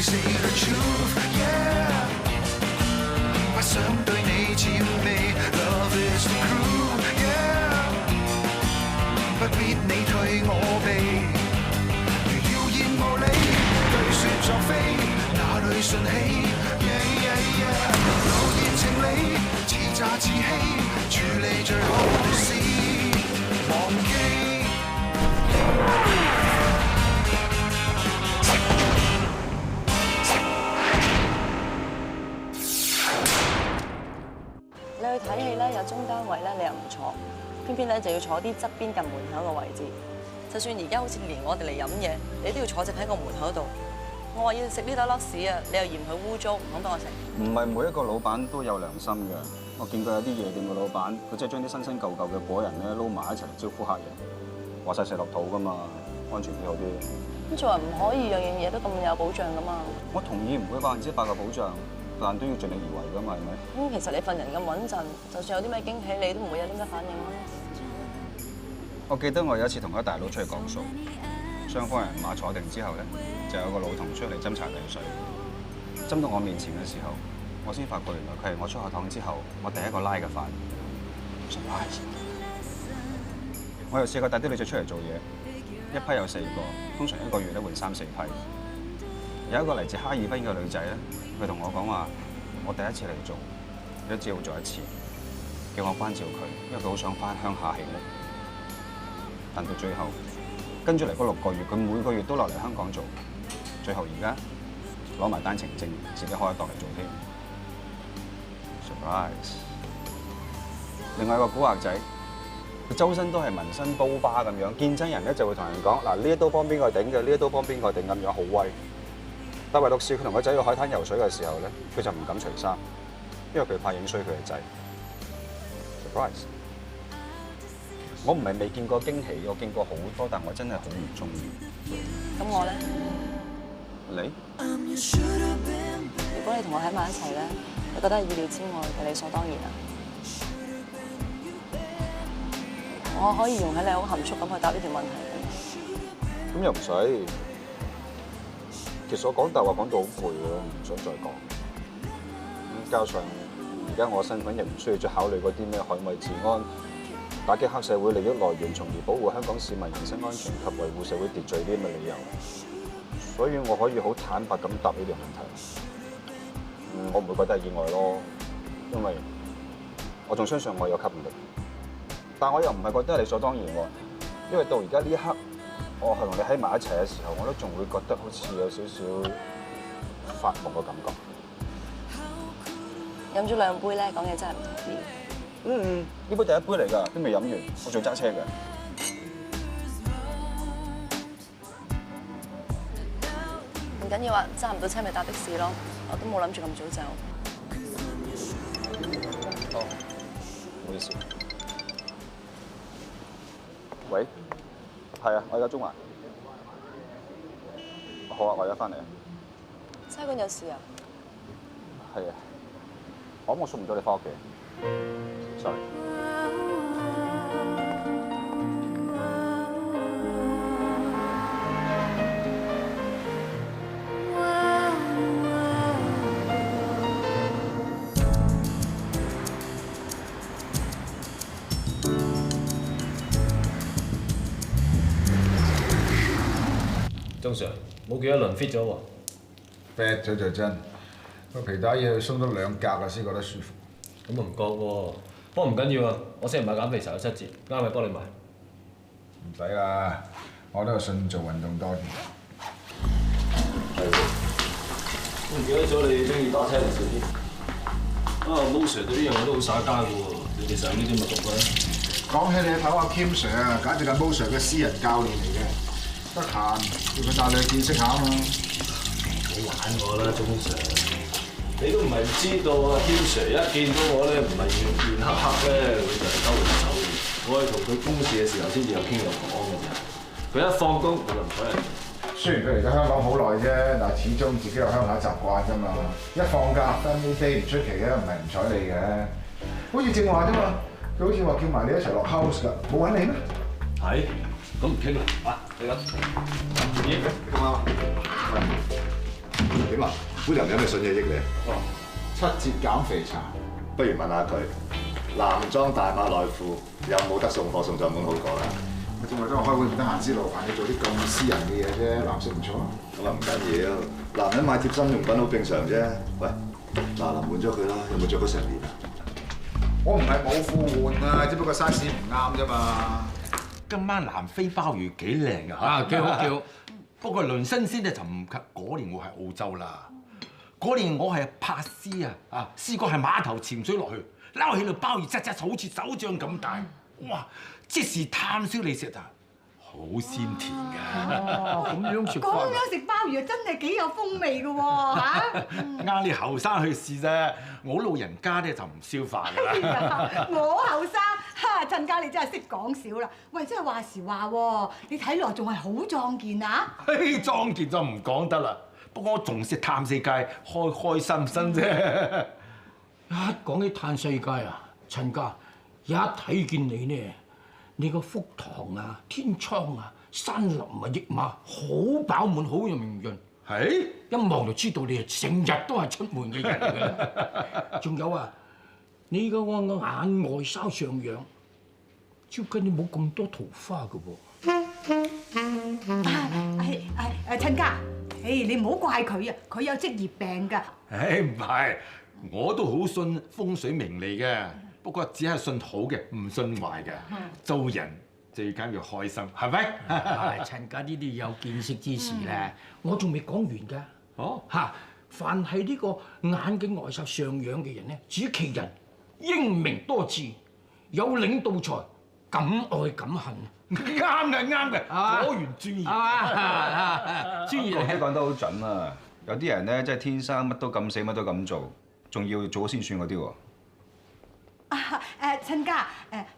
say the truth, yeah。不想對你諂媚 ，Love is the crew， yeah。不必你退我避，如謠言無理，對説作非，哪裏順起 ？Yeah yeah yeah， 流言情理，似詐似欺，處理最好是忘記。你去睇戲咧，有中間位咧，你又唔坐，偏偏咧就要坐啲側邊近門口嘅位置。就算而家好似連我哋嚟飲嘢，你都要坐直喺個門口度。我話要食呢粒粒屎啊，你又嫌佢污糟，唔肯幫我食。唔係每一個老闆都有良心嘅。我見過有啲夜店嘅老闆，佢真係將啲新新舊舊嘅果仁咧撈埋一齊嚟招呼客人，話晒食落肚噶嘛，安全啲好啲。咁做人唔可以樣樣嘢都咁有保障噶嘛。我同意唔會100%嘅保障，但都要盡力而為噶嘛，係咪？咁其實你份人咁穩陣，就算有啲咩驚喜，你都唔會有啲咩反應啦。我記得我有一次同一大佬出去講數，雙方人馬坐定之後咧，就有個老同出嚟斟茶遞水，斟到我面前嘅時候，我先發覺原來佢係我出下堂之後我第一個拉嘅飯。surprise！ 我又試過帶啲女仔出嚟做嘢，一批有4個，通常1個月咧換3、4批。有一個嚟自哈爾濱嘅女仔咧，佢同我講話：我第一次嚟做，你都只會做1次，叫我關照佢，因為佢好想翻鄉下起屋。但到最後，跟住嚟嗰6個月，佢每個月都落嚟香港做，最後而家攞埋單程證，自己開一檔嚟做添。surprise！ 另外一個古惑仔，佢周身都係紋身刀疤咁樣，見真人咧就會同人講：嗱，呢一刀幫邊個頂嘅，呢一刀幫邊個頂咁樣，好威。但唯獨是佢同個仔去海灘游水嘅時候咧，佢就唔敢除衫，因為佢怕影衰佢嘅仔。surprise！ 我唔係未見過驚喜，我見過好多，但我真係好唔中意。咁我咧，你？如果你同我喺埋一齊咧，你覺得係意料之外嘅理所當然啊？我可以容許你好含蓄咁去答呢條問題嘅。咁又唔使。其實我講大話講到好攰咯，唔想再講。咁加上而家我身份亦唔需要再考慮嗰啲咩捍衛治安、打擊黑社會利益來源，從而保護香港市民人身安全及維護社會秩序啲咁嘅理由，所以我可以好坦白咁答呢條問題。我唔會覺得係意外咯，因為我仲相信我有吸引力。但我又唔係覺得係理所當然喎，因為到而家呢一刻，我係同你喺埋一齊嘅時候，我都仲會覺得好似有少少發夢嘅感覺。飲咗2杯咧，講嘢真係唔同啲。呢杯第1杯嚟㗎，都未飲完，我仲揸車嘅。唔緊要啊，揸唔到車咪搭的士咯，我都冇諗住咁早走。哦，唔好意思。喂，係啊，我而家中環。好啊，我而家翻嚟啊。差館有事啊？係啊，我送唔到你翻屋企。sorry。鐘 Sir， 冇幾多輪 fit 咗喎 ，fit 咗就真。個皮帶要鬆多2格啊，先覺得舒服。咁啊唔覺喎，不過唔緊要啊，我星期買減肥時候有7折，啱咪幫你買。唔使啦，我都係信做運動多啲。唔記得咗你中意打車定少啲？Mo Sir 對呢樣嘢都好耍家嘅喎，你哋上呢啲咪讀嘅。講起你睇下 Kim Sir 啊，簡直係 Mo Sir 嘅私人教練嚟嘅。得閒叫佢帶你去見識下啊嘛。唔好玩我啦，鐘 Sir。你都唔係唔知道啊 Kim Sir 一見到我咧，唔係面黑黑咧，佢就係兜嚟走。我係同佢公事嘅時候先至有傾有講嘅啫。佢一放工佢就唔睬人。雖然佢嚟咗香港好耐啫，但係始終自己有鄉下習慣㗎嘛。一放假 family day 唔出奇嘅，唔係唔睬你嘅。好似正話啫嘛，佢好似話叫埋你一齊落 house 㗎，冇揾你咩？係，咁唔傾啦，啊，你咁。咦，咁啊？點點啊？姑娘有咩筍嘢益你啊？7折減肥茶，不如問下佢，男裝大碼內褲有冇得送貨送上門好過啦？我正話都係開會唔得閒之勞煩你做啲咁私人嘅嘢啫，男食唔錯。咁啊唔緊要，男人買貼身用品好正常啫。喂，嗱換咗佢啦，有冇着咗成年啊？我唔係冇褲換啊，只不過 size 唔啱啫嘛。今晚南非鮑魚幾靚啊！幾好幾好。不過論新鮮咧就唔及嗰年我係澳洲啦。嗰年我係柏斯試過係碼頭潛水落去，撈起條鮑魚質質好似手掌咁大，哇！即時炭燒你食啊，好鮮甜㗎。哦，咁樣食法。咁樣食鮑魚真係幾有風味㗎喎嚇！啱你後生去試啫，我老人家咧就唔消化㗎啦。我後生哈，陳家你真係識講笑啦。喂，真係話時話喎，你睇落仲係好壯健啊！嘿，壯健就唔講得啦。不過我仲識探世界，開心心啫。一講起嘆世界啊，陳家一睇見你呢，你個腹膛啊、天倉啊、山林啊、驛馬好飽滿，好有名潤。係，一望就知道你係成日都係出門嘅人嚟㗎。仲有啊，你個眼外搔上揚，照計你冇咁多桃花㗎喎。陳家，你唔好怪佢啊，佢有職業病㗎。唔係，我都好信風水命理嘅，不過只係信好嘅，唔信壞嘅。做人最緊要開心，係咪？陳家呢啲有見識之士咧，我仲未講完㗎。哦，凡係呢個眼嘅外貌上揚嘅人咧，主其人英明多智，有領導才，敢愛敢恨。啱嘅，啱嘅，果然專業。專業講得好準啊！有啲人咧，真係天生乜都咁死，乜都咁做，仲要做咗先算嗰啲喎。陳家，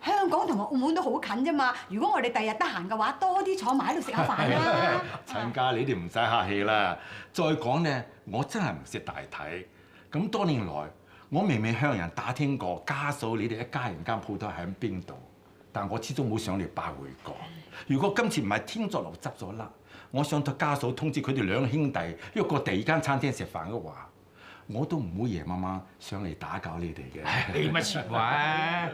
香港同埋澳門都好近啫嘛。如果我哋第日得閒嘅話，多啲坐埋喺度食下飯啦。陳家，你哋唔使客氣啦。再講咧，我真係唔識大體。咁多年來，我明明向人打聽過家嫂你哋一家人間鋪頭喺邊度，但我始終冇上嚟拜會過。如果今次唔係天作樓執咗笠，我想同家嫂通知佢哋兩兄弟約過第二間餐廳食飯嘅話，我都唔會夜媽媽上嚟打攪你哋嘅。你乜説話啊？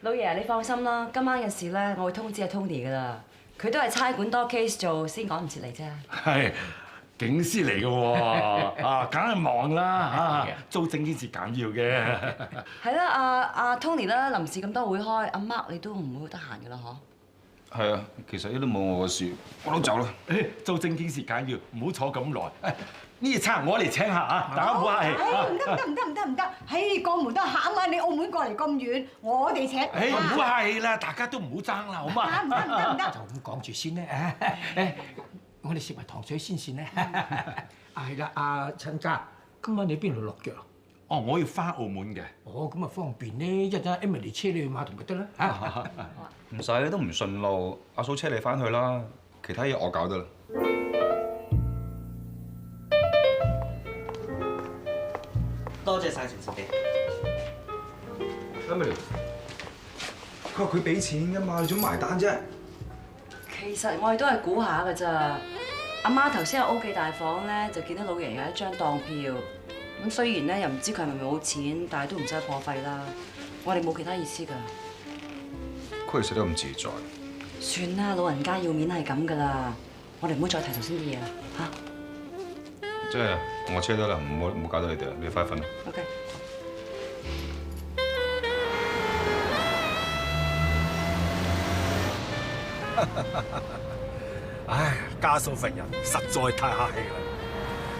老爺，你放心啦，今晚嘅事咧，我會通知阿 Tony 噶啦。佢都係差館多 case 做，先趕唔切嚟啫。係警司嚟嘅喎，梗係忙啦，做正經事緊要嘅。係啦，阿 Tony 啦，臨時咁多會開，阿 Mark 你都唔會得閒噶啦，嗬？係啊，其實呢都冇我嘅事，我都走啦。做正經事緊要，唔好坐咁耐。呢餐我嚟請客啊，大家唔好客氣。唔得，過門都係客啊嘛！你澳門過嚟咁遠，我哋請。唔好客氣啦，大家都唔好爭啦，好嘛？唔得。就咁講住先啦。我哋食埋糖水先算啦。係啦，阿陳家，今晚你邊度落腳啊？哦，我要翻澳門嘅。哦，咁啊方便咧，一陣 Emily 車你去碼頭咪得啦。唔使都唔順路，阿嫂車你翻去啦，其他嘢我搞得啦。多謝晒，陳小姐。Emily，佢話佢俾錢㗎嘛，你做乜埋單啫？其實我哋都係估下㗎咋。阿媽頭先喺 O 記大房咧，就見到老爺有一張當票。咁雖然咧又唔知佢係咪冇錢，但係都唔使破費啦。我哋冇其他意思㗎。佢食得咁自在。算啦，老人家要面係咁㗎啦。我哋唔好再提頭先啲嘢啦，嚇。即係我車得啦，唔好搞到你哋啦，你快瞓啦。OK。唉，家嫂份人實在太客氣啦，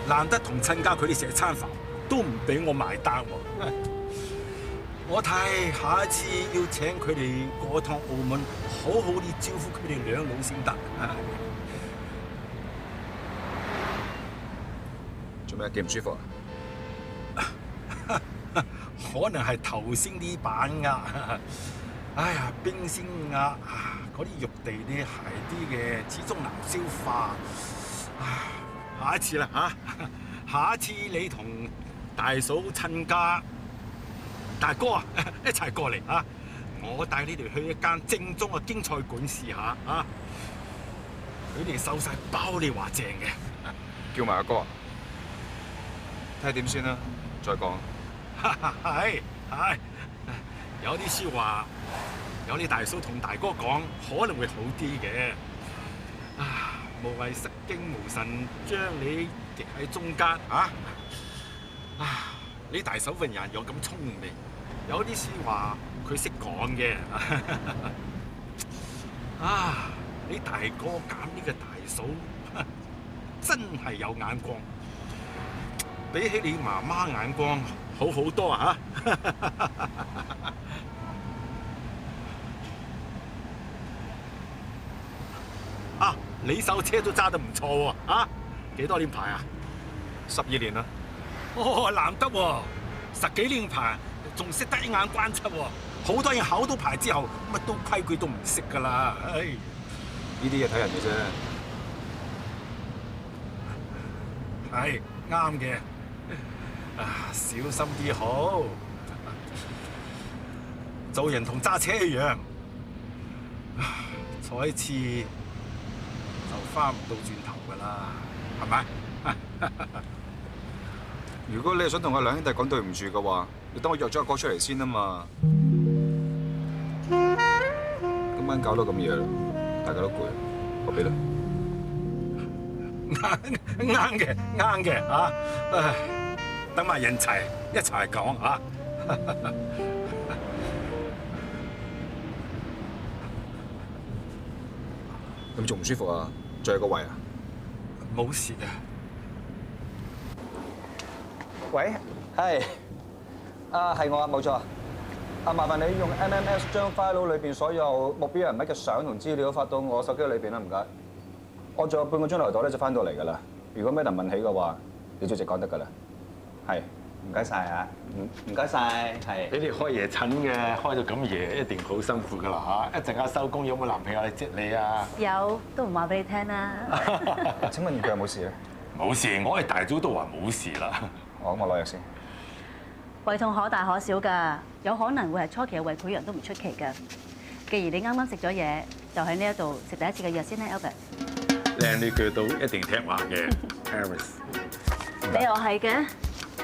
難得同親家佢哋食餐飯，都唔俾我埋單喎。我睇下一次要請佢哋過趟澳門，好好啲招呼佢哋兩老先得。做咩？幾唔舒服啊？可能係頭先啲板鴨，哎呀，冰鮮鴨嗰啲肉地咧係啲嘅，始終難消化。下一次啦下一次你同大嫂親家大哥一齊過嚟我帶你哋去一間正宗嘅京菜館試下佢哋收晒包你話正嘅。叫埋阿哥啊！睇下點先啦，再講。係，有啲説話，有啲大嫂同大哥講可能會好啲嘅。無謂失驚無神，將你夾喺中間啊！你大嫂份人又咁聰明，有啲説話佢識講嘅。你大哥揀呢個大嫂，真係有眼光，比起你媽媽眼光好好多啊！你手車都揸得唔錯喎，幾多年牌啊？12年啦。難得喎，10幾年牌仲識得一眼關七喎。好多人考到牌之後，乜都規矩都唔識㗎啦。呢啲嘢睇人嘅啫。係啱嘅。小心啲好。做人同揸車一樣，坐一次就翻唔到轉頭㗎啦，係咪？如果你係想同我兩兄弟講對唔住嘅話，你等我約咗阿哥出嚟先啊嘛。今晚搞到咁夜啦，大家都攰，我俾啦。啱嘅嚇，等埋人齊一齊講嚇。咁仲唔舒服啊？仲有個胃啊？冇事嘅。喂，係，係我啊，冇錯。麻煩你用 MMS 將 file 裏邊所有目標人物嘅相同資料發到我手機裏邊啦，唔該。我仲有半個鐘頭到咧就翻到嚟㗎啦。如果咩人問起嘅話，你直接講得㗎啦。係，唔該晒啊，唔該晒，係。你哋開夜診嘅，開到咁夜一定好辛苦㗎啦嚇！一陣間收工有冇男朋友嚟接你啊？有，都唔話俾你聽啦。請問佢有冇事咧？冇事，我係大早都話冇事啦。我攞藥先。胃痛可大可小㗎，有可能會係初期嘅胃潰瘍都唔出奇㗎。既然你啱啱食咗嘢，就喺呢一度食第一次嘅藥先啦 ，Albert。靚女句到一定聽話嘅 ，Harris。你又係嘅，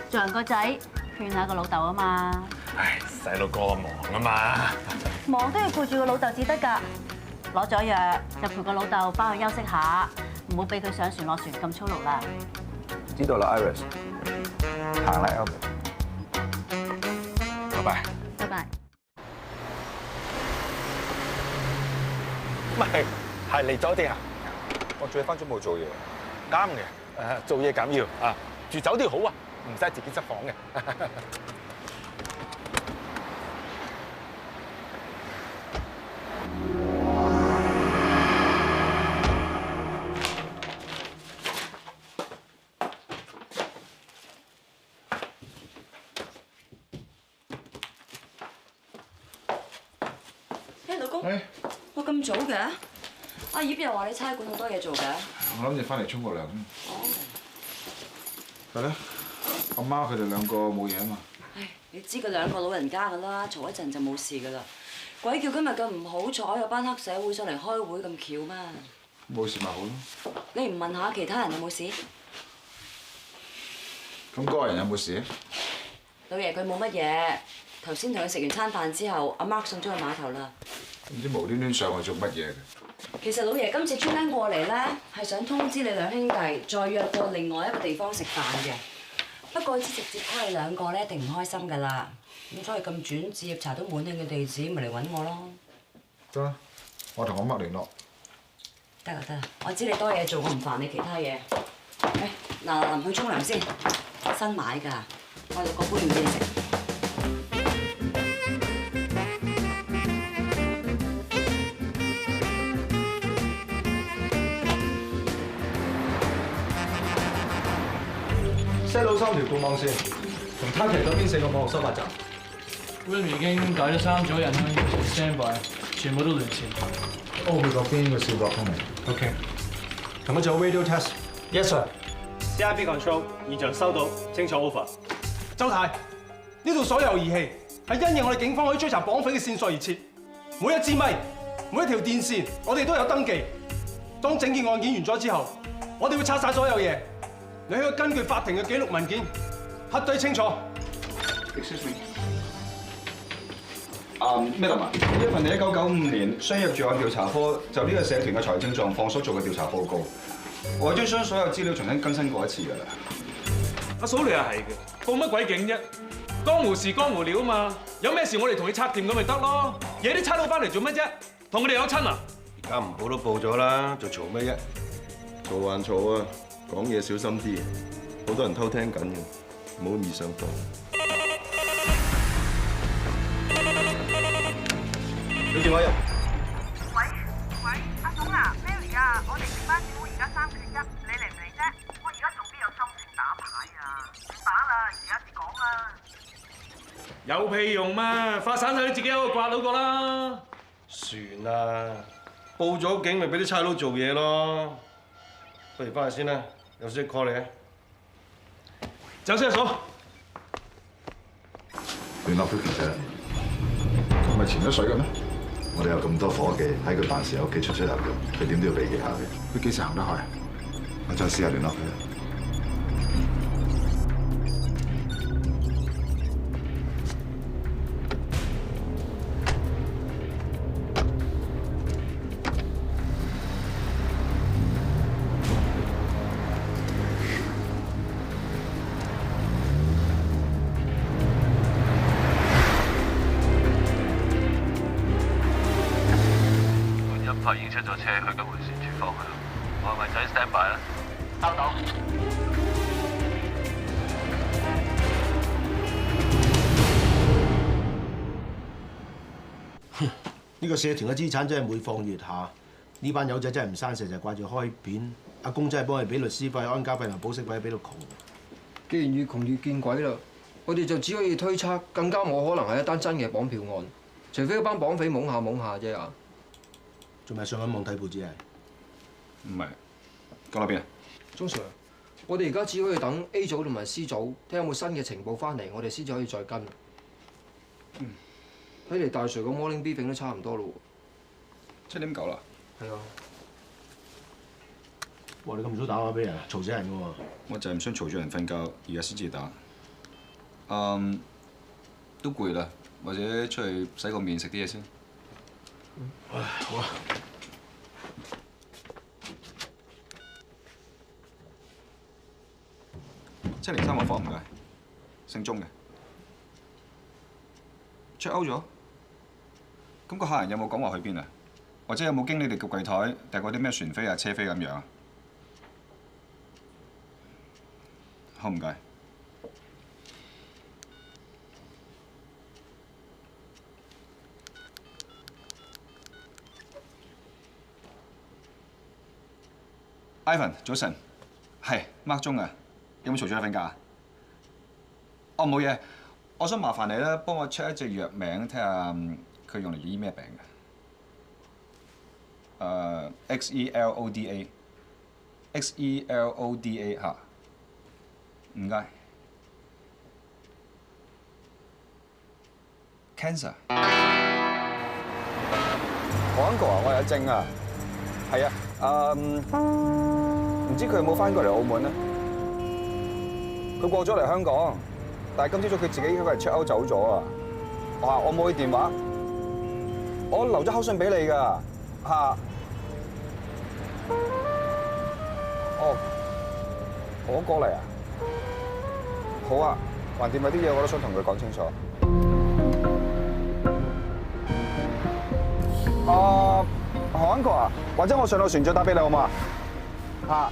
做人個仔勸下個老豆啊嘛。唉，細路哥忙啊嘛。忙都要顧住個老豆至得㗎。攞咗藥就陪個老豆翻去休息下，唔好俾佢上船落船咁操勞啦。知道啦 ，Iris。行啦 ，Albert。拜拜。拜拜。唔係嚟酒店啊？我仲要翻中部做嘢。啱嘅，做嘢緊要啊，住酒店好啊，唔使自己執房嘅。老公，我咁早嘅？阿葉又話你差館好多嘢做嘅。我諗住翻嚟沖個涼。哦。係咧，阿媽佢哋兩個冇嘢啊嘛。唉，你知佢兩個老人家㗎啦，嘈一陣就冇事㗎啦。鬼叫今日咁唔好彩，有班黑社會上嚟開會咁巧咩？冇事咪好咯。你唔問下其他人有冇事？咁嗰個人有冇事？老爺佢冇乜嘢，頭先同佢食完餐飯之後，阿 Mark 送咗去碼頭啦。唔知無端端上去做乜嘢嘅？其實老爺今次專登過嚟咧，係想通知你兩兄弟再約過另外一個地方食飯嘅。不過直接睇你兩個咧，一定唔開心㗎啦。咁所以咁轉接查到滿興嘅地址，咪嚟揾我咯。得啦，我同阿 Mark 聯絡。得啦得啦，我知你多嘢做，我唔煩你其他嘢。嗱，臨去沖涼先，新買㗎，我哋嗰杯要嘢食。set 到3條固網線，同 target 嗰邊4個網絡收發站。Will 已經帶咗3組人啦 ，stand by，全部都連線。歐佢嗰邊個小國通嚟。OK。同佢做 radio test。Yes sir。CIP control 現場收到，清楚 over。周太，呢度所有儀器係因應我哋警方可以追查綁匪嘅線索而設，每一支咪、每一條電線，我哋都有登記。當整件案件完咗之後，我哋會拆晒所有嘢。你可以根據法庭嘅記錄文件，核對清楚。 Excuse me。Madam 啊，呢一份係1995年商業罪案調查科就呢個社團嘅財政狀況所做嘅調查報告，我已經將所有資料重新更新過一次㗎啦。阿嫂你又係嘅，報乜鬼警啫？江湖事江湖料啊嘛，有咩事我哋同你拆掂咁咪得咯。惹啲差佬翻嚟做乜啫？同佢哋有親啊？而家唔報都報咗啦，仲嘈咩啫？嘈還嘈啊，講嘢小心啲，好多人偷聽緊嘅，唔好咁易上當。有電話入。喂，阿總啊 ，Mary 啊，我哋值班小妹而家3缺1，你嚟唔嚟啫？我而家仲邊有心情打牌啊？唔打啦，而家先講啦。有屁用咩？發散晒你自己有個刮到個啦。算啦，報咗警咪俾啲差佬做嘢咯。不如翻去先啦，有事 call 你啊。走先，阿嫂。聯絡佢其實唔係潛咗水嘅咩？我哋有咁多伙計喺佢辦事屋企出入嘅，佢點都要避忌下嘅。佢幾時行得開？我再試下聯絡佢。已經出咗車去緊迴旋處方向，我係咪仔 stand by 啦？收到。呢個社團嘅資產真係每況愈下，呢班友仔真係唔生性，就係掛住開片。阿公真係幫佢俾律師費、安家費同保釋費，俾到窮。既然越窮越見鬼啦，我哋就只可以推測，更加冇可能係一單真嘅綁票案，除非嗰班綁匪懵下啫啊！仲咪上緊網睇報紙啊？唔係，講到邊啊？鐘 Sir， 我哋而家只可以等 A 組同埋 C 組睇有冇新嘅情報翻嚟，我哋先至可以再跟。睇嚟大 Sir 個 morning briefing 都差唔多咯喎。7點9啦。係啊。哇！你咁早打電話俾人，嘈死人㗎喎！我就係唔想嘈住人瞓覺，而家先至打。都攰啦，或者出去洗個面食啲嘢先。唉，好啊。703號房唔該，姓鐘嘅。check out 咗？咁個客人有冇講話去邊啊？或者有冇經你哋嘅櫃台訂過啲咩船飛啊、車飛咁樣啊？好唔該。Ivan， 早晨，係 Mark 鐘啊，有冇嘈住你瞓覺啊？哦，冇嘢，我想麻煩你咧，幫我 check 一隻藥名，睇下佢用嚟醫咩病嘅。XELODA 嚇，唔該。Cancer。我 uncle 啊，我有症啊，係啊。唔知佢有冇翻過嚟澳門咧？佢過咗嚟香港，但係今朝早佢自己一個人 check out 走咗啊！我冇佢電話，我留咗口信俾你㗎嚇。哦，我過嚟啊！好啊，橫掂有啲嘢我都想同佢講清楚。何 uncle 啊，或者我上到船再打俾你好唔好啊？嚇，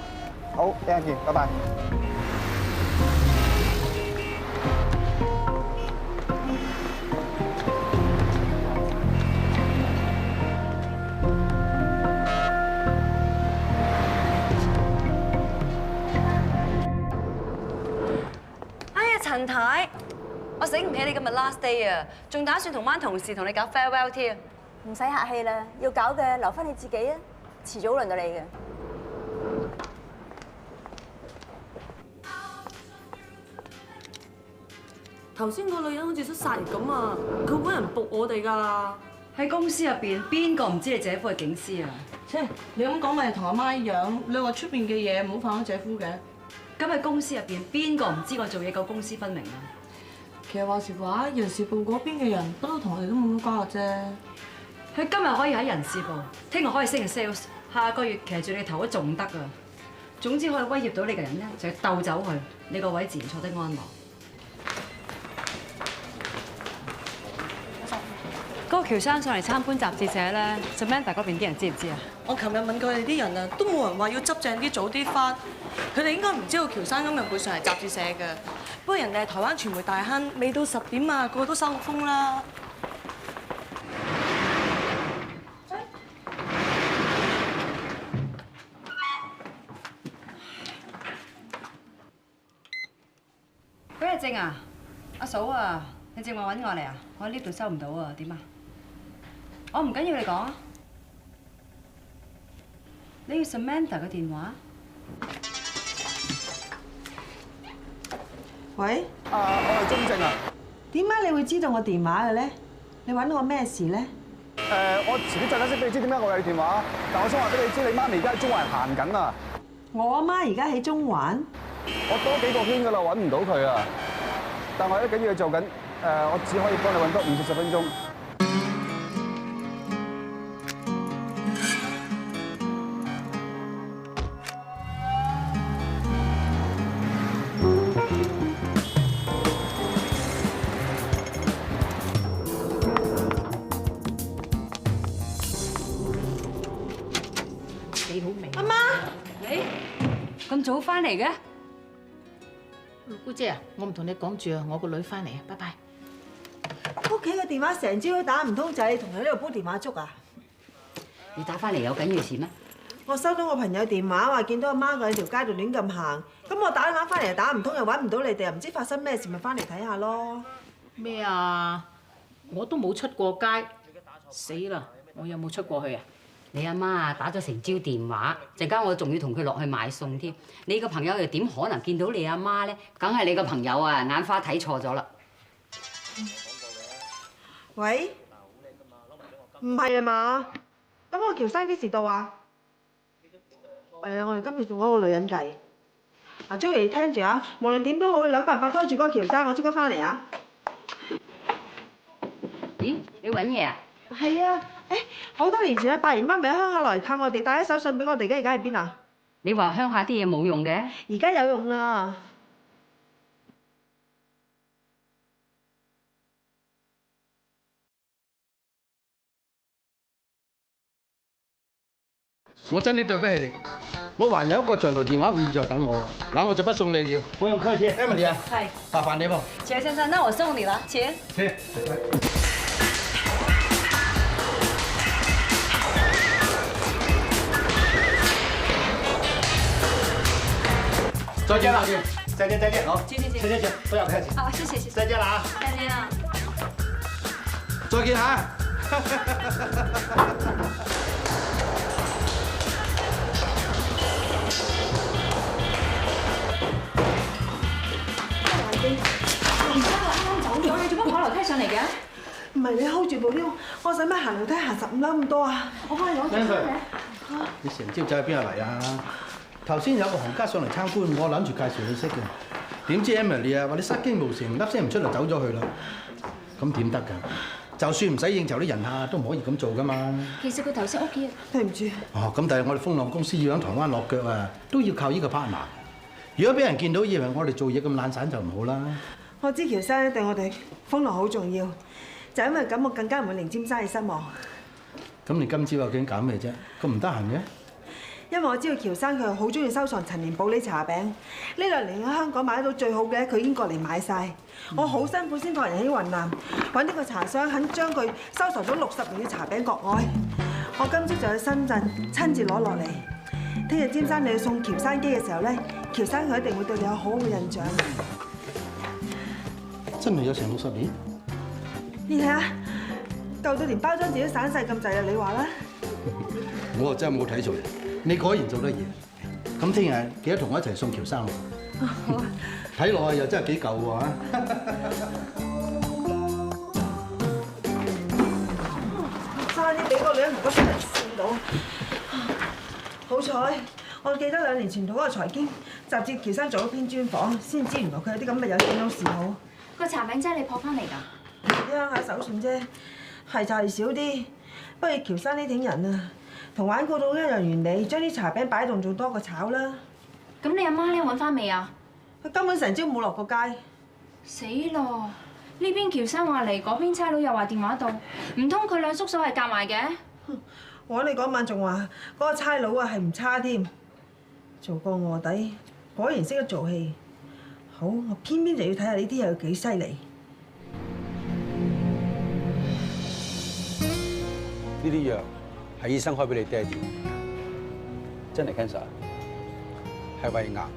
好，一陣見，拜拜。哎呀，陳太，我醒唔起你今日 last day 啊，仲打算同班同事同你搞 farewell 添。唔使客氣啦，要搞嘅留翻你自己啊，遲早輪到你嘅。頭先個女人好似想殺人咁啊！佢揾人仆我哋㗎。喺公司入邊，邊個唔知你姐夫係警司啊？切，你咁講咪同阿媽一樣，你話出邊嘅嘢唔好犯咗姐夫嘅。咁喺公司入邊，邊個唔知我做嘢夠公私分明啊？其實話時話，人事部嗰邊嘅人不嬲同我哋都冇乜關係啫。佢今日可以喺人事部，聽日可以升嘅 sales， 下個月騎住你頭都仲得啊！總之可以威脅到你嘅人咧，就要鬥走佢，你個位自然坐得安樂。嗰個喬生上嚟參觀雜誌社咧，Samantha嗰邊啲人知唔知啊？我琴日問過佢哋啲人啊，都冇人話要執正啲早啲翻。佢哋應該唔知道喬生今日會上嚟雜誌社嘅。不過人哋係台灣傳媒大亨，未到10點啊，個個都收風啦。許日正啊，阿嫂啊，你正話揾我嚟啊？我喺呢度收唔到啊，點啊？我唔緊要，你講啊。你要 Samantha 嘅電話？喂？我係鍾正啊。點解你會知道我電話嘅咧？你揾我咩事咧？我遲啲就解釋俾你知點解我有你電話，但我想話俾你知，你媽咪而家喺中環行緊啊。我阿媽而家喺中環。我多幾個圈㗎啦，揾唔到佢啊。但我有啲緊要嘢做緊，我只可以幫你揾多5至10分鐘。幾好味！阿媽，你咁早翻嚟嘅？姑姐啊，我唔同你講住啊，我個女翻嚟啊，拜拜。屋企嘅電話成朝都打唔通，就係你同佢呢度煲電話粥啊？你打翻嚟有緊要事咩？我收到我朋友電話話見到阿媽喺條街度亂咁行，咁我打電話翻嚟又打唔通，又揾唔到你哋，又唔知發生咩事，咪翻嚟睇下咯。咩啊？我都冇出過街，死啦！我有冇出過去啊？你阿媽啊打咗成朝電話，陣間我仲要同佢落去買餸添。你個朋友又點可能見到你阿媽咧？梗係你個朋友啊眼花睇錯咗啦。喂？唔係啊嘛？咁我喬生幾時到啊？我哋今次做嗰個女人計。嗱，Joey聽住啊，無論點都好，諗辦法拖住嗰個喬生，我即刻翻嚟啊！咦？你揾嘢啊？係啊，好多年前咧，8年媽咪喺鄉下來探我哋，帶咗手信俾我哋嘅，而家喺邊啊？你話鄉下啲嘢冇用嘅？而家有用啦。我真係對不起你，我還有一個長途電話會在等我，嗱我就不送你了。不用客氣 ，Emily 啊，係，麻煩你喎。錢先生，那我送你啦，錢。切。再見啦，再見，再見，好，謝謝，再見，不要客氣。好，謝謝，再見啦啊！再見啦。再見嚇。而家我啱啱走咗，你做乜跑樓梯上嚟嘅？唔係你 hold 住部 lift，我使乜行樓梯行15樓咁多啊？我幫你攞住先。你成朝走去邊度嚟啊？頭先有個行家上嚟參觀，我諗住介紹你識嘅，點知 Emily 啊話你失驚無神，粒聲唔出就走咗去啦。咁點得㗎？就算唔使應酬啲人客，都唔可以咁做㗎嘛。其實佢頭先屋企，對唔住。哦，咁但係我哋風浪公司要喺台灣落腳啊，都要靠呢個 partner。如果俾人見到以為我哋做嘢咁懶散就唔好啦。我知喬生對我哋風浪好重要，就因為咁，我更加唔會令詹生意失望。咁你今朝究竟搞咩啫？咁唔得閒嘅？因為我知道喬生佢好中意收藏陳年保利茶餅，呢2年喺香港買得到最好嘅，佢已經過嚟買晒。我好辛苦先託人喺雲南揾呢個茶商，肯將佢收藏咗60年嘅茶餅國外。我今朝就去深圳親自攞落嚟。聽日詹生你去送喬生機嘅時候咧，喬生佢一定會對你有好好嘅印象。真係有成60年？你睇下，舊到連包裝紙都散晒咁滯啦！你話啦？我真係冇睇錯人，你果然做得嘢。咁聽日記得同我一齊送喬生喎。好啊。睇落去又真係幾舊喎嚇。差啲俾個女人同個新人跣到。好彩，我記得2年前同嗰個財經雜誌喬生做咗篇專訪，先知原來佢有啲咁嘅有錢佬嗜好。個茶餅真係你撲翻嚟㗎？啲鄉下手信啫，係就係少啲。不過喬生呢挺人啊，同玩古董一樣原理，將啲茶餅擺凍仲多過炒啦。咁你阿媽咧揾翻未啊？佢根本成朝冇落過街。死咯！呢邊喬生話嚟，嗰邊差佬又話電話到，唔通佢兩叔嫂係夾埋嘅？我哋嗰晚仲話嗰個差佬啊係唔差添，做過卧底，果然識得做戲。好，我偏偏就要睇下呢啲又有幾犀利。呢啲藥係醫生開俾你爹哋，真係 cancer， 係胃癌。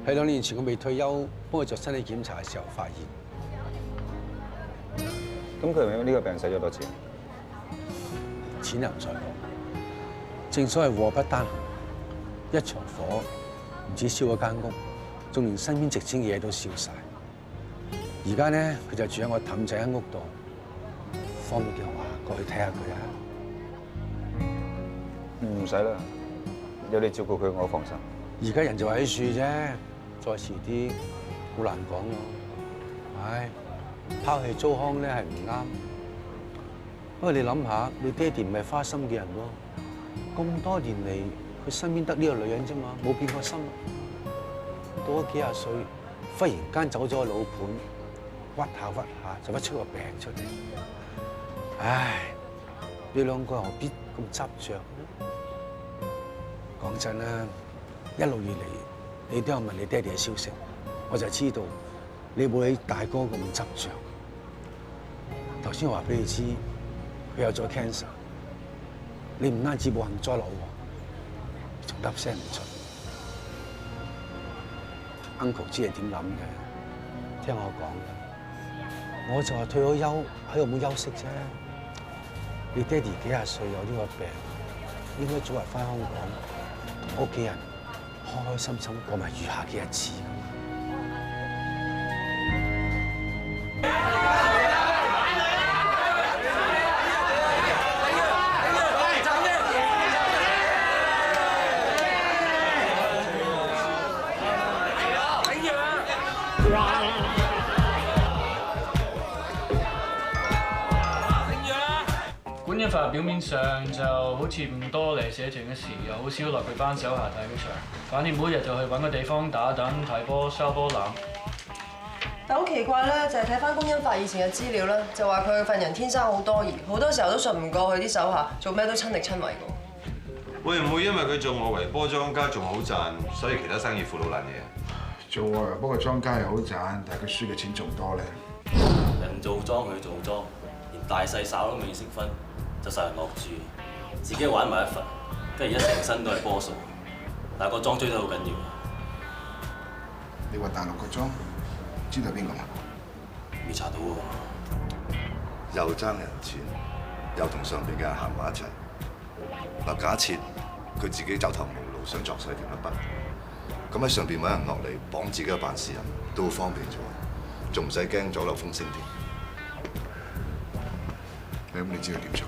喺2年前我未退休，幫佢做身體檢查嘅時候發現。咁佢為呢個病使咗多少錢？錢又唔再講，正所謂禍不單行，一場火唔止燒咗間屋，仲連身邊值錢嘅嘢都燒晒。而家咧，佢就住喺我氹仔間屋度，方便嘅話過去睇下佢啊。唔使啦，有你照顧佢，我放心。而家人就喺樹啫，再遲啲好難講咯。唉，拋棄糟糠咧係唔啱。不過你諗下，你爹哋唔係花心嘅人喎，咁多年嚟佢身邊得呢個女人啫嘛，冇變過心。到咗幾廿歲，忽然間走咗個老伴，屈下就屈出個病出嚟。唉，你兩個何必咁執着呢？講真啦，一路以嚟你都有問你爹哋嘅消息，我就知道你冇你大哥咁執着。頭先我話俾你知，佢有咗 cancer， 你唔單止冇幸災樂禍，仲揼聲唔出。Uncle 知你點諗嘅，聽我講，我就話退咗休喺度冇休息啫。你爹哋幾廿歲有呢個病，應該早日翻香港，同屋企人開開心心過埋餘下嘅日子。管因法表面上就好似唔多嚟寫情嘅事，又好少落佢班手下睇佢場。反正每日就去揾個地方打躉、睇波、收波攬。但好奇怪咧，就係睇翻公因法以前嘅資料咧，就話佢份人天生好多疑，好多時候都信唔過佢啲手下，做咩都親力親為㗎。會唔會因為佢做外圍波莊家仲好賺，所以其他生意負到爛嘢？做外圍波嘅莊家係好賺，但係佢輸嘅錢仲多咧。人做莊佢做莊，連大細稍都未識分。就受人落注，自己玩埋一份，跟住而家成身都係波數，但係個莊追得好緊要。你話大陸個莊，知道邊個嘛？未查到喎。又爭人錢，又同上邊嘅人行埋一齊。嗱，假設佢自己走投無路，想作勢掂一筆，咁喺上邊揾人落嚟綁自己嘅辦事人，都好方便咗，仲唔使驚左漏風聲添。咁你知道點做？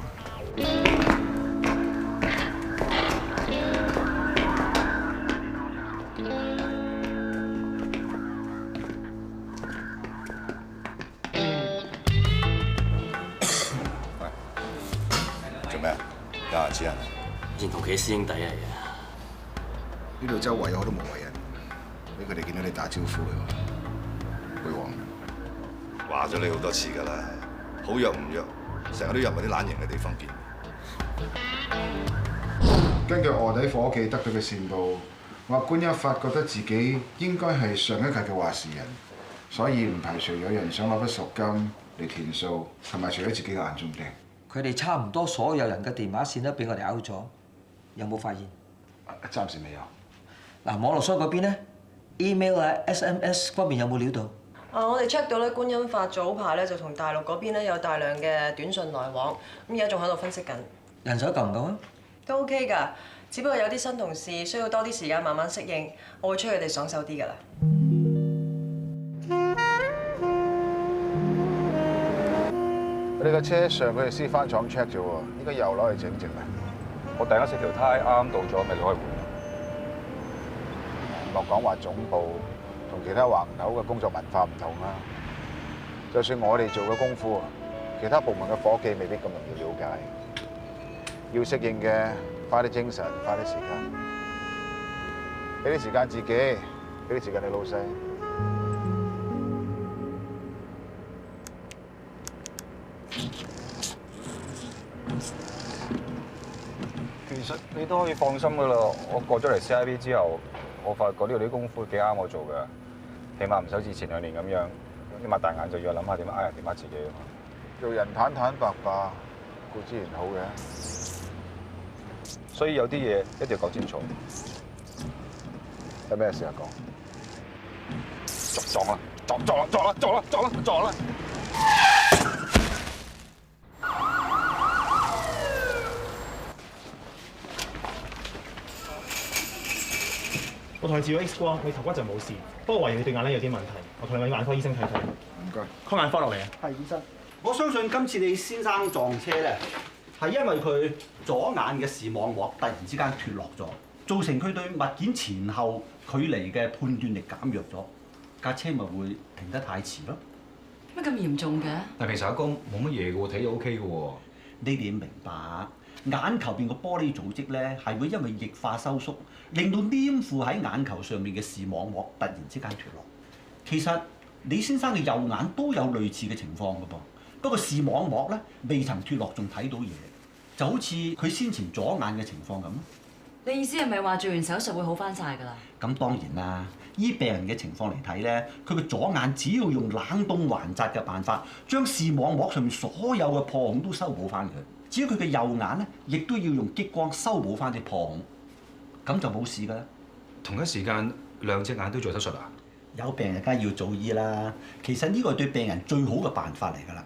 做咩啊？有牙齒啊？以前同佢師兄弟嚟嘅。呢度周圍有好多無謂人，俾佢哋見到你打招呼嘅喎。貝王，話咗你好多次㗎啦，好約唔約，成日都入埋啲懶型嘅地方見。根據卧底伙計得到嘅線報，話官一發覺得自己應該係上一屆嘅話事人，所以唔排除有人想攞筆贖金嚟填數，同埋除咗自己嘅眼中釘。佢哋差唔多所有人嘅電話線都俾我哋 out 咗，有冇發現？暫時未有。嗱，網絡商嗰邊咧 ，email 啊、SMS 方面有冇料到？我哋 check 到咧，觀音法早排咧就同大陸嗰邊咧有大量嘅短信來往，咁而家仲喺度分析緊。人手夠唔夠啊？都 OK 㗎，只不過有啲新同事需要多啲時間慢慢適應，我會催佢哋爽手啲㗎啦。佢哋嘅車上佢哋先翻廠 check 啫喎，應該又攞去整淨啦。我突然間食條胎啱啱到咗，咪攞去換。莫講話總部同其他橫頭嘅工作文化唔同啦。就算我哋做嘅功夫，其他部門嘅夥計未必咁容易了解。要適應嘅，花啲精神，花啲時間，俾啲時間自己，俾啲時間你老細。其實你都可以放心噶啦，我過咗嚟 CIB 之後，我發覺呢度啲功夫幾啱我做嘅，起碼唔使似前2年咁樣，你擘大眼就要諗下點呃人點呃自己啊嘛。做人坦坦白白固之然好嘅，所以有啲嘢一定要講清楚。有咩事啊講？撞啦！撞啦！我同佢照咗 X 光，佢頭骨就冇事，不過懷疑佢對眼咧有啲問題，我同佢揾眼科醫生睇睇。唔該。 call 眼科落嚟啊！係醫生，我相信今次你先生撞車咧，係因為佢左眼嘅視網膜突然之間脫落咗，造成佢對物件前後距離嘅判斷力減弱咗，架車咪會停得太遲咯。乜咁嚴重嘅？但其實阿哥冇乜嘢嘅喎，睇到 OK 嘅喎。你哋明白，眼球邊個玻璃組織咧係會因為液化收縮，令到黏附喺眼球上面嘅視網膜突然之間脫落。其實李先生嘅右眼都有類似嘅情況嘅噃，不過視網膜咧未曾脫落，仲睇到嘢，就好似佢先前左眼嘅情況咁。你意思係咪話做完手術會好翻晒㗎啦？咁當然啦，依病人嘅情況嚟睇咧，佢嘅左眼只要用冷凍還紮嘅辦法，將視網膜上面所有嘅破孔都修補翻佢。至於佢嘅右眼咧，亦都要用激光修補翻啲破孔，咁就冇事㗎啦。同一時間2隻眼都做手術啊？有病人梗係要早醫啦。其實呢個係對病人最好嘅辦法嚟㗎啦。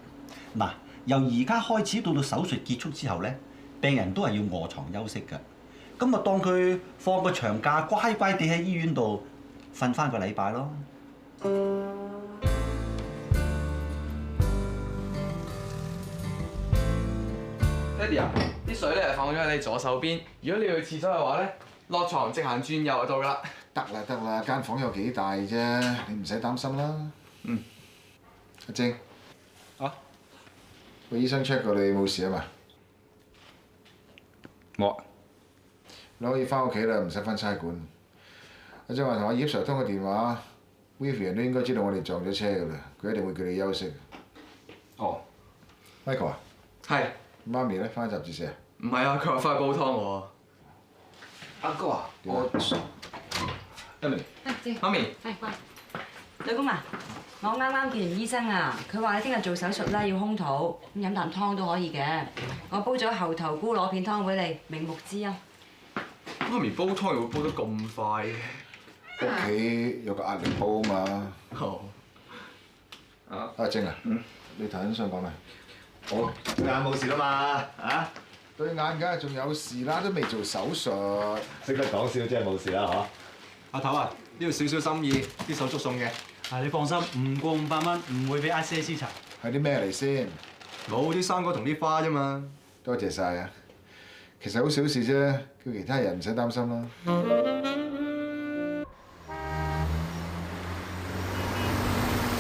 嗱，由而家開始到手術結束之後咧，病人都係要臥床休息㗎。咁啊，當佢放個長假，乖乖地喺醫院度瞓翻個禮拜咯。爹哋啊，啲水咧放咗喺你左手邊。如果你去廁所嘅話咧，落床直行轉右就到㗎啦。得啦，間房有幾大啫，你唔使擔心啦。嗯。阿晶。啊？個醫生 check 過你冇事啊嘛？冇。你可以翻屋企啦，唔使翻差館。阿晶話同阿葉 Sir 通個電話 ，Vivian 都應該知道我哋撞咗車㗎啦，佢一定會叫你休息。哦。Michael 啊？係。媽咪咧，翻雜誌社啊？唔係啊，佢話翻去煲湯喎。阿哥啊，我Emily。媽咪。係，乖。老公啊，我啱啱見完醫生啊，佢話你聽日做手術咧要空肚，咁飲啖湯都可以嘅。我煲咗猴頭菇螺片湯俾你，明目之恩。媽咪煲湯又會煲得咁快？屋企有個壓力煲啊嘛。好。阿晶啊，你頭先想講咩？我對眼冇事啦嘛，啊？對眼梗係仲有事啦，都未做手術。識得講笑真係冇事啦，嗬？阿頭啊，呢度少少心意，啲手足送嘅。你放心，唔過500蚊，唔會俾 ICAC 查。係啲咩嚟先？冇啲生果同啲花啫嘛。多謝晒啊！其實好小事啫，叫其他人唔使擔心啦。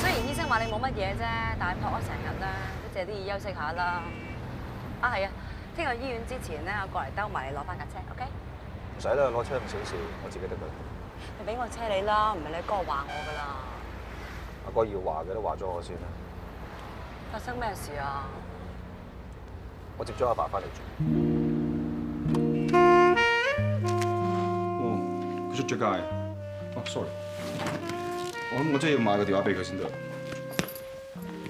雖然醫生話你冇乜嘢啫，但係托咗成日啦，都借啲意休息下啦。啊係啊，聽日醫院之前咧，我過嚟兜埋你攞翻架車 ，OK？ 唔使啦，攞車咁小事，我自己得㗎。你俾我車你啦，唔係你哥話我㗎啦。阿哥要話嘅都話咗我先啦。發生咩事啊？我接咗阿爸翻嚟住。哦，佢出咗街。哦 ，sorry。我真係要買個電話俾佢先得。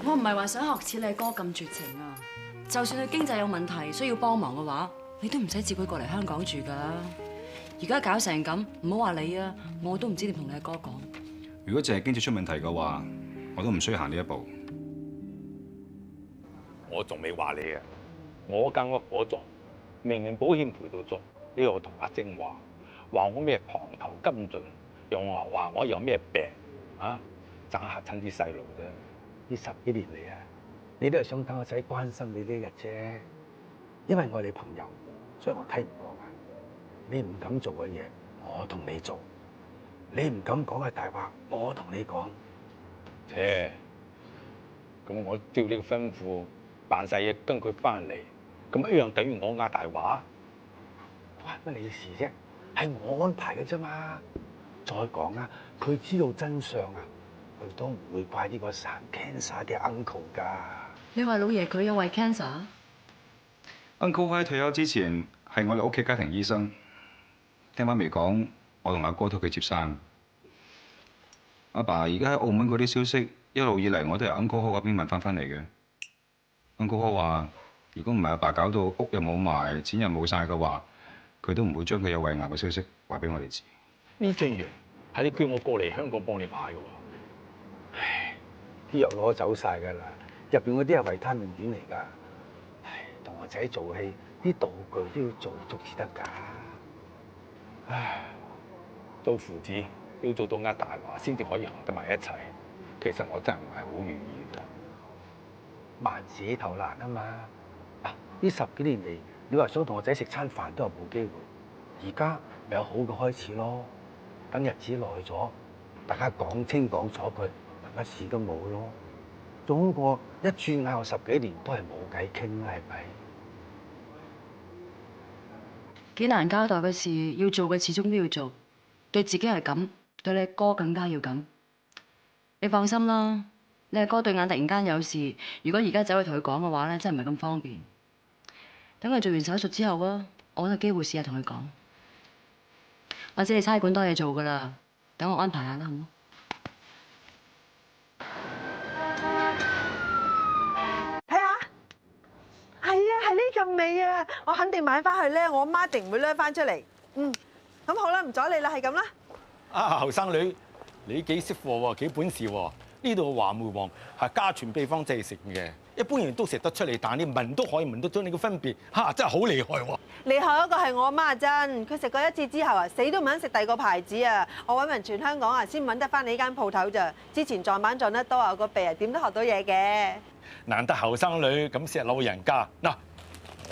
我唔係話想學似你哥咁絕情啊！就算佢經濟有問題需要幫忙嘅話，你都唔使自佢過嚟香港住㗎。而家搞成咁，唔好話你啊，我都唔知點同你阿哥講。如果淨係經濟出問題嘅話，我都唔需要行呢一步。我仲未話你啊！我間屋我做，明明保險賠到做，呢個同阿晶話我咩旁頭跟進，又話我有咩病啊，爭嚇親啲細路啫。呢10幾年嚟啊，你都係想等個仔關心你呢日啫。因為我哋朋友，所以我睇唔過眼。你唔敢做嘅嘢，我同你做。你唔敢講係大話，我同你講。咁我照你嘅吩咐辦晒嘢，跟佢翻嚟，咁一樣等於我呃大話。關乜你事啫？係我安排嘅啫嘛。再講啊，佢知道真相啊，佢都唔會怪呢個生 cancer 嘅 uncle 㗎。你話老爺佢有胃 cancer？ Uncle 喺退休之前係我哋屋企家庭醫生。聽媽咪講，我同阿哥都佢接生。阿爸而家喺澳門嗰啲消息，一路以嚟我都由 Uncle 嗰邊問翻嚟嘅。Uncle 話：如果唔係阿爸搞到屋又冇埋，錢又冇晒嘅話，佢都唔會將佢有胃癌嘅消息話俾我哋知。呢隻藥係你叫我過嚟香港幫你買嘅喎。唉，啲藥攞走晒㗎啦，入邊嗰啲係維他命丸嚟㗎。唉，同我仔做戲，啲道具都要做足至得㗎。唉，做父子要做到呃大話先至可以行得埋一齊。其實我真係唔係好願意㗎。萬事起頭難啊嘛！嗱，呢10幾年嚟，你話想同我仔食餐飯都係冇機會，而家咪有好嘅開始咯。等日子耐咗，大家講清講楚佢，乜事都冇咯。總好過一轉眼我10幾年都係冇偈傾啦，係咪？幾難交代嘅事，要做嘅始終都要做。對自己係咁，對你哥更加要咁。你放心啦，你阿哥對眼突然間有事，如果而家走去同佢講嘅話咧，真係唔係咁方便。等佢做完手術之後啊，我揾個機會試下同佢講。或者你差館多嘢做㗎啦，等我安排下啦，好唔好？睇下，係啊，係呢咁味啊！我肯定買翻去咧，我媽一定唔會掠翻出嚟。咁好啦，唔阻你啦，係咁啦。啊，後生女，你幾識貨喎，幾本事喎！呢度嘅話梅王係家傳秘方製成嘅，一般人都食得出嚟，但你聞都可以聞得出你嘅分別，嚇真係好厲害喎！厲害嗰個係我媽真，佢食過一次之後啊，死都唔肯食第二個牌子啊！我揾勻全香港啊，先揾得翻你呢間鋪頭咋。之前撞板撞得多啊，個鼻啊點都學到嘢嘅。難得後生女咁錫老人家，嗱，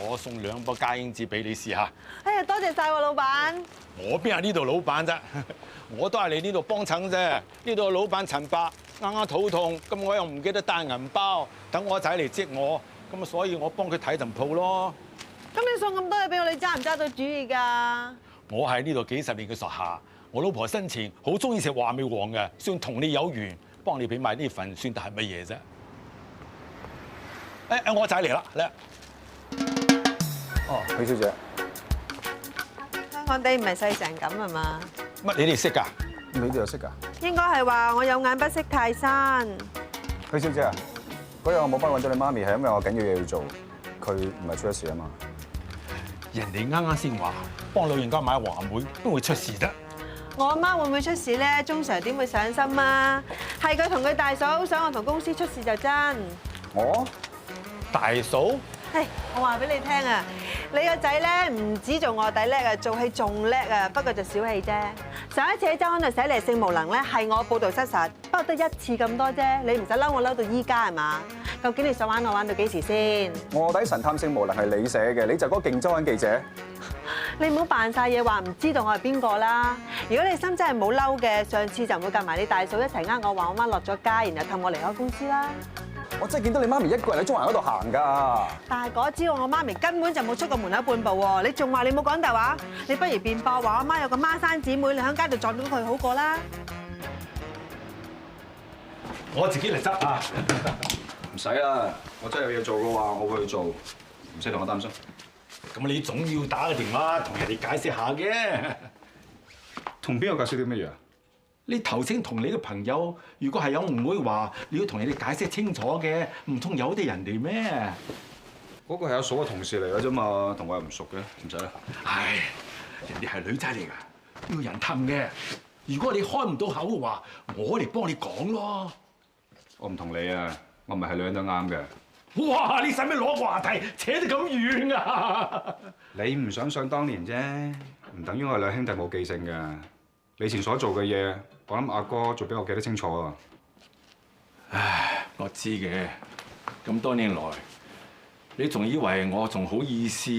我送2包嘉英子俾你試下。哎呀，多謝晒喎，老闆。我邊係呢度老闆啫，我都係你呢度幫襯啫。呢度老闆陳伯啱啱肚痛，咁我又唔記得帶銀包，等我仔嚟接我，咁啊所以我幫佢睇陣鋪咯。咁你送咁多嘢俾我，你揸唔揸到主意㗎？我喺呢度幾10年嘅屬下，我老婆生前好中意食話梅王嘅，算同你有緣，幫你俾埋呢份，算得係乜嘢啫？我仔嚟啦，嚟。哦，許小姐。香港地唔係細成咁係嘛？乜你哋識㗎？你哋又識㗎？應該係話我有眼不識泰山。許小姐啊，嗰日我冇幫揾到你媽咪係因為我緊要嘢要做，佢唔係出咗事啊嘛。人哋啱啱先話幫老人家買話梅，邊會出事啫？我阿媽會唔會出事咧？鐘 Sir 點會上心啊？係佢同佢大嫂想我同公司出事就真。我大嫂？係，我話俾你聽啊，你個仔咧唔止做臥底叻啊，做戲仲叻啊，不過就小氣啫。上一次喺周刊度寫你性無能咧，係我報導失實，不過得1次咁多啫，你唔使嬲我嬲到依家係嘛？究竟你想玩我玩到幾時先？臥底神探性無能係你寫嘅，你就嗰個勁周刊記者。你唔好扮晒嘢話唔知道我係邊個啦！如果你心真係冇嬲嘅，上次就唔會夾埋你大嫂一齊我話我媽落咗街，然後氹我離開公司啦。我真係見到你媽咪一個人喺中環嗰度行㗎。但係嗰朝我媽咪根本就冇出過門口半步喎，你仲話你冇講大話？你不如辯駁話我媽有個孖生姊妹，你喺街度撞到佢好過啦。我自己嚟執啊！唔使啦，我真係有嘢做嘅話，我會去做，唔使同我擔心。咁你總要打個電話同人哋解釋下嘅。同邊個解釋啲乜嘢啊？你頭先同你嘅朋友，如果係有誤會話，你要同你哋解釋清楚嘅，唔通有啲人哋咩？嗰個係阿嫂嘅同事嚟嘅啫嘛，同我又唔熟嘅，唔使啦。唉，人哋係女仔嚟㗎，要人氹嘅。如果你開唔到口嘅話，我嚟幫你講咯。我唔同你啊，我唔係女人都啱嘅。哇！你使咩攞個話題扯得咁遠啊？你唔想想當年啫，唔等於我哋兩兄弟冇記性㗎。你以前所做嘅嘢，我諗阿哥仲比我記得清楚啊！唉，我知嘅。咁多年來，你仲以為我仲好意思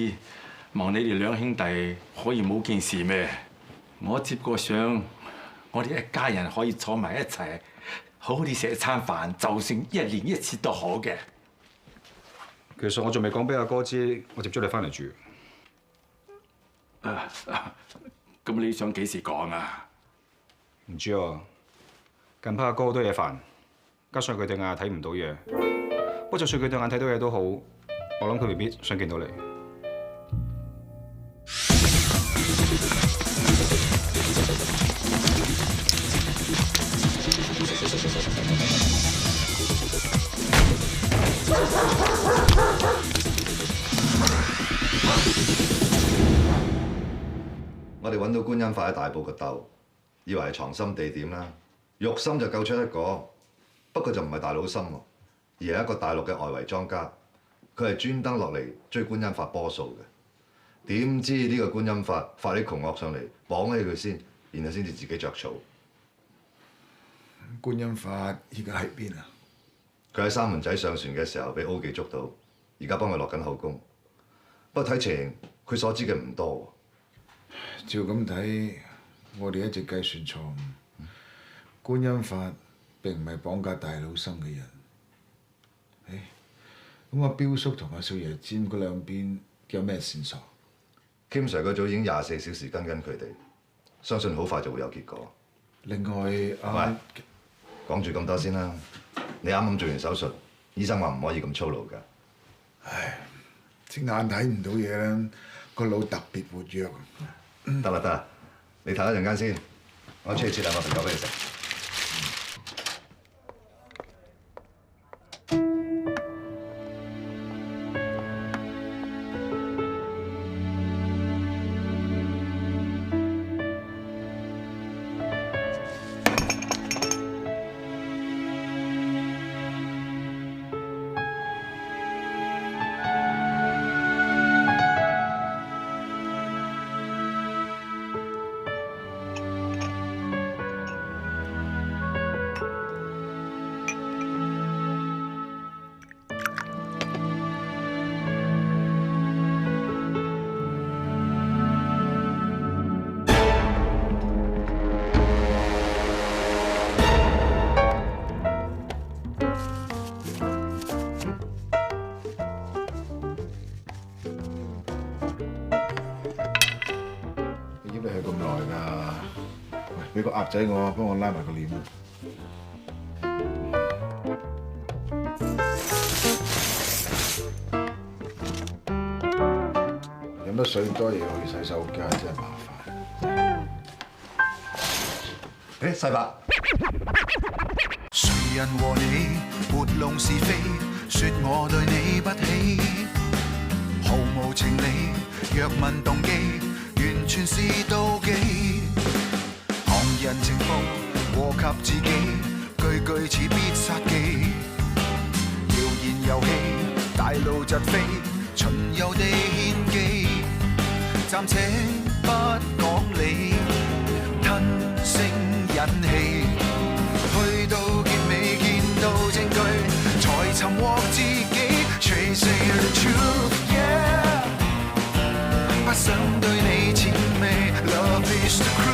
望你哋兩兄弟可以冇件事咩？我接過相，我哋一家人可以坐埋一齊，好好地食一餐飯，就算1年1次都好嘅。其實我仲未講俾阿哥知，我接咗你翻嚟住。咁你想幾時講啊？唔知啊，近排阿哥好多嘢煩，加上佢對眼睇唔到嘢。不過就算佢對眼睇到嘢都好，我諗佢未必想見到你。我哋揾到觀音法喺大埔個竇，以為係藏心地點啦。肉心就救出一個，不過就唔係大佬心喎，而係一個大陸嘅外圍莊家。佢係專登落嚟追觀音法波數嘅。點知呢個觀音法發啲窮惡上嚟，綁起佢先，然後先至自己着草。觀音法而家喺邊啊？佢喺三門仔上船嘅時候俾 O 記捉到，而家幫佢落緊口供。不過睇情佢所知嘅唔多。照咁睇，我哋一直計算錯誤。觀音法並唔係綁架大佬心嘅人。咁阿彪叔同阿少爺尖嗰兩邊有咩線索 ？Kim Sir 嗰組已經24小時跟緊佢哋，相信好快就會有結果。另外，喂，講住咁多先啦。你啱啱做完手術，醫生話唔可以咁粗魯㗎。唉，隻眼睇唔到嘢啦，個腦特別活躍。得啦，你唞一陣間先，我出去切兩個蘋果俾你食。俾個鴨仔我，幫我拉埋個簾。飲得水多嘢去洗手間真係麻煩。細伯，誰人和你撥弄是非，說我對你不起，毫無情理，若問動機，完全是妒忌。旁人情報禍及自己，句句似必殺技。謠言遊戲，大路疾飛，巡遊地獻技。暫且不講理，吞聲忍氣。去到結尾見到證據，才尋獲自己。Chasing the truth, yeah。不想對你諂媚 ，Love is the